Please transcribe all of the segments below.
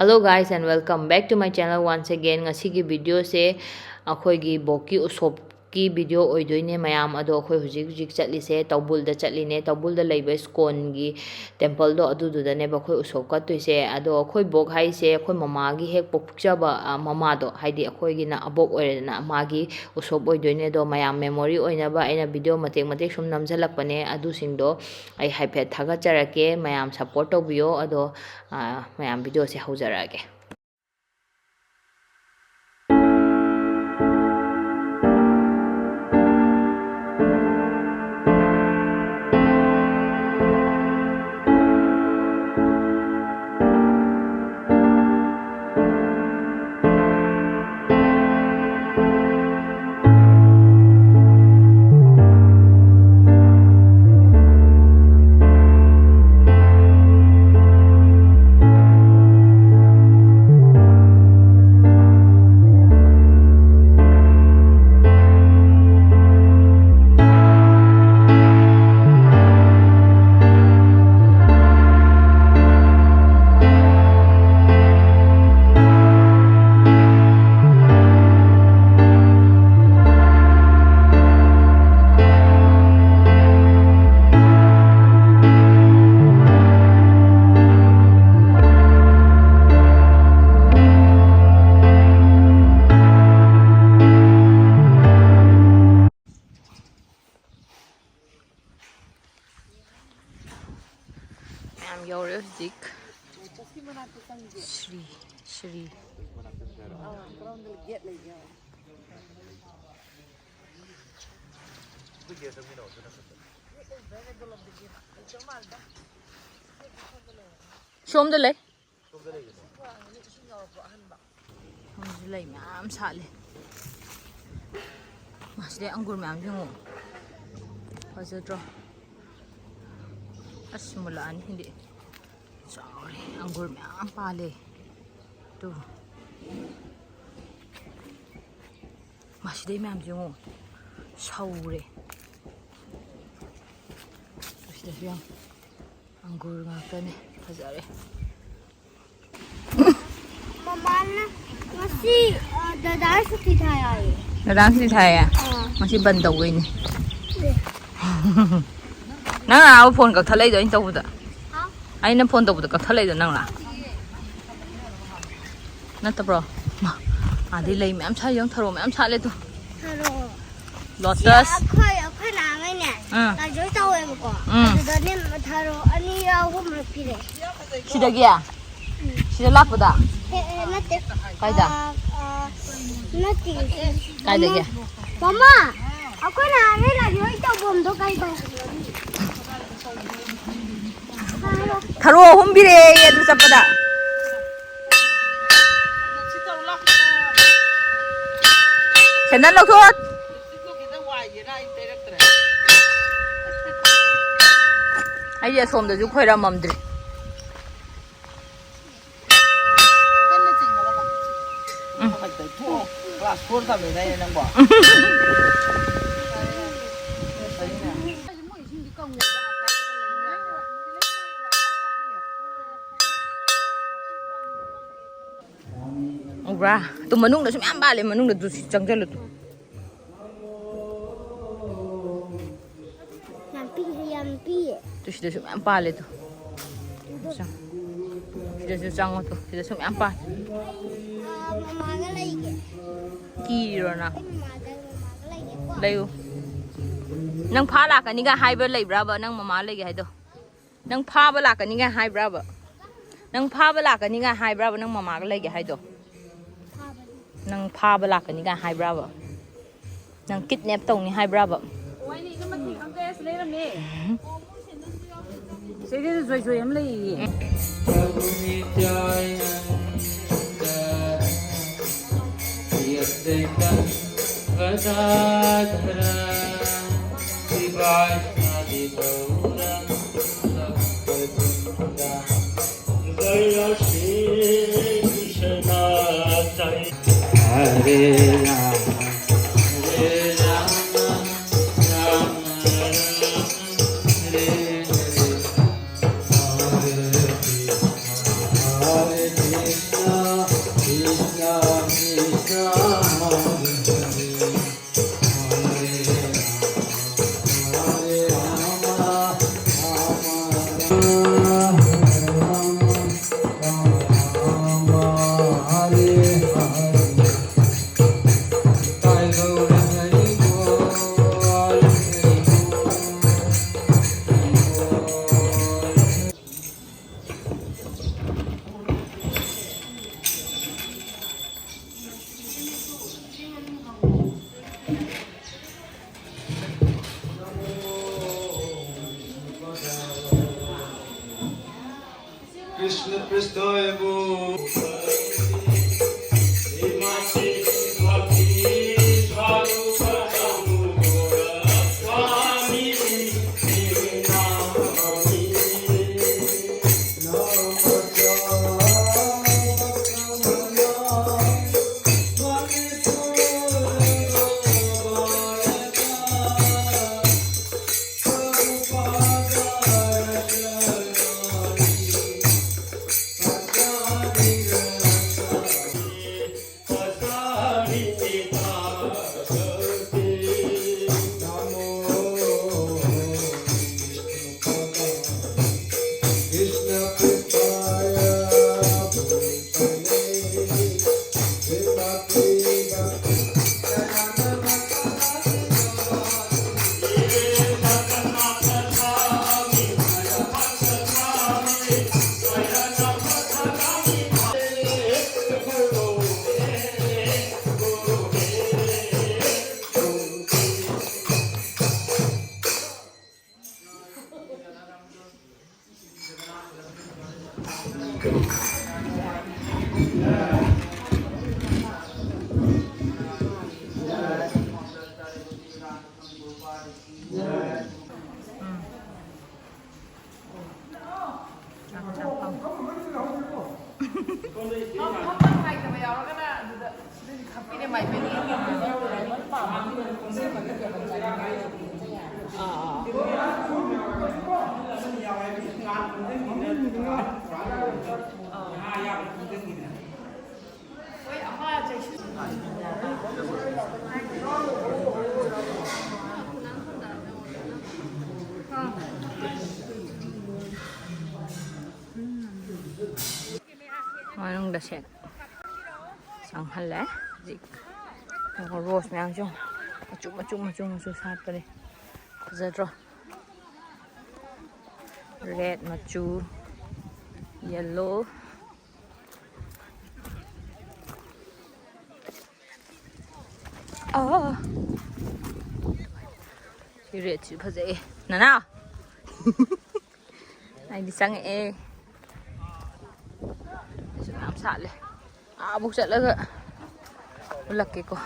Hello guys and welcome back to my channel once again. Ngasigi video se akhoigi boki usop ki video oidoine mayam ado akhoi hujik chatlise Taubul da chatline. Taubul da leiba iskon gi temple do adu da ne ba khoi usop ka tuise ado akhoi bok hai se akhoi mama gi hek pokchaba mama do haidi akhoi gi na abok oirena magi usop oidoine do mayam memory oina ba aina video matek sum namjalakpane adu singdo ai haiphet thaga charake mayam support tobiyo ado mayam video se haujarage. Shri Shom the lay ma'am sale masde angur ma'am jungo pasatro asmulan hindi sorry angur ma'am pale tu masde ma'am jungo saure masde yang anggur ngakane fazare mama na masih dadar suti thaya hai dadar suti thaya masih ban tau ni nang a phone ka thalai do in tau da ai na phone tau da ka thalai do nang la na ta bro ma adi lai ma'am sa yang tharo ma'am sa le tu tharo lotus akhoi na ngai ne ta joi tau em ko da ne tharo ani ya hum pire sida gya sida lakpada nate kaida nate kaida gya mama akhoi na ngai la joi tau bom do kai ba tharo hum bire ye du chapada Sendal lo thot ai ya som da ju khoi ra mam dri Ura, tu manung da sum am ba le manung da du changjal tu tu sudah sum am pa le tu sudah chang tu sudah sum am pa mama ga lai ke ki ro na lai nang pha la ka ni ga hai ba lai bra ba nang mama lai ge hai do nang pha ba la ka ni ga hai bra ba nang pha ba la ka ni ga hai bra ba nang mama ga lai ge hai do nang pha ba la ka ni ga hai bra ba nang kidnap tong ni hai bra ba oi ni ga ma thi kham te slei ram ni sei de zoi am lai Hare Krishna Prasthaya Bo Anong daset? Sanghal zik. Yung rose na yung machu sa pa rin. Kazadro. Red machu, yellow. Oh. Si red si phazai. Nana. Ai đi sang e. Làm sạn lên. Abok sạn lagi. Laki ko.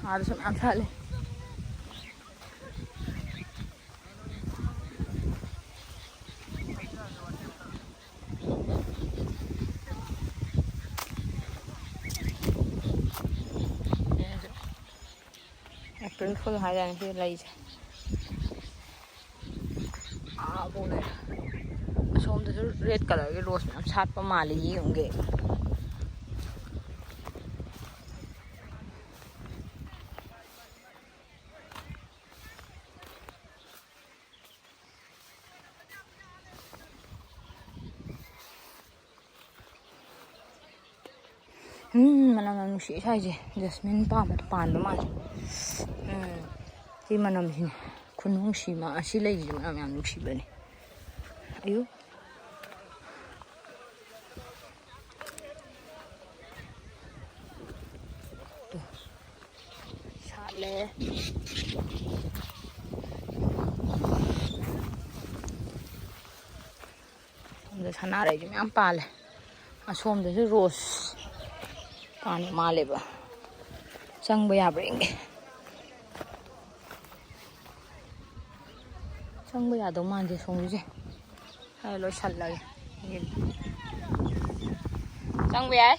Harus làm sạn lên. April Fool hai dan khi lấy bộ này xong thì red color cái rose làm sát vào mà lý cũng ghê mana mana sih saja jasmine pan lo mas thì mana sih kunung sih mah sih lagi mana yang sih bani ayo tuh sale udah sana aja yang pale asom deh rose पानी माले बा संग बया बरेंगे संग बया दो मांजे song जे hello छल लगे ये संग बया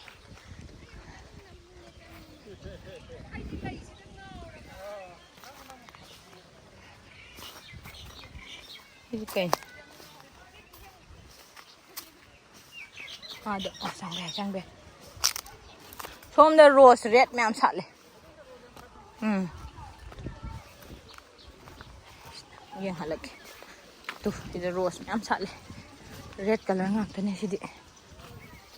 Ini kain. Ada, sang be. Som the rose red ma'am साले. ये हालक. तो इधर rose मैम साले. Red color ना तो नहीं सीधे.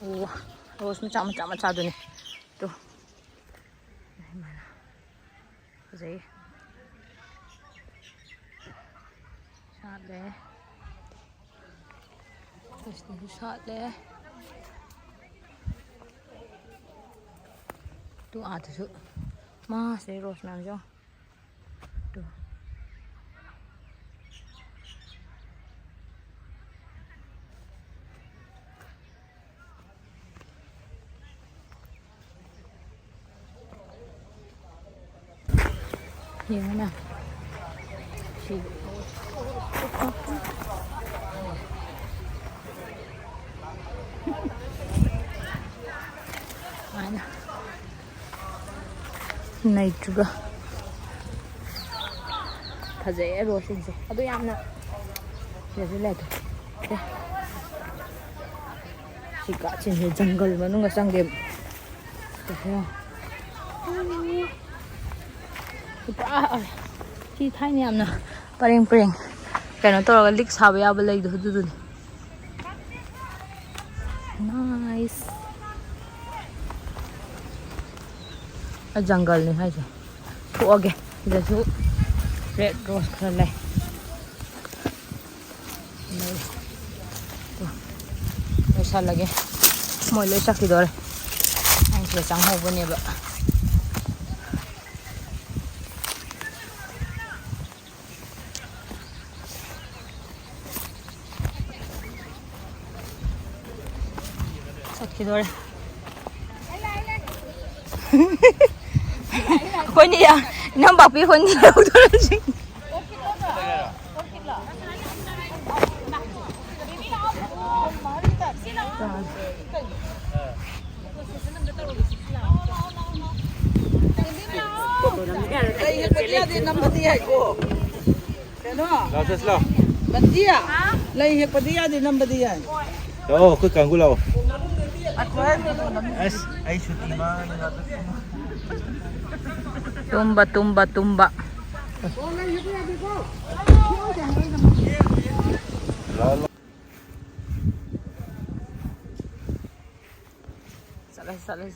वाह, rose में चामा दो ने. तो नहीं माना. ज़े. साले. इसने साले. Tu ada tu, mas ni rose macam tu. Tu. Yang mana? Si. Mana? Này juga thật dễ rồi xin rồi tôi ăn nè giờ thế này thôi chỉ cả trên cái jungle mà nó ngồi sang điểm được không chị thấy nè em nè pareng cái nó to cái lick sao bây lấy được thôi nice ở jungle này hay sao thu ok giờ thu red rose color này rồi sao lagi mọi lối sắc thì đó này anh sẽ sang hộp bên này vậy sắc thì đó nàyคนนี้อ่ะน้องบอกพี่คนเดียวตัวจริงOh, kau ganggu lau. Ai syuting mana? tumba salah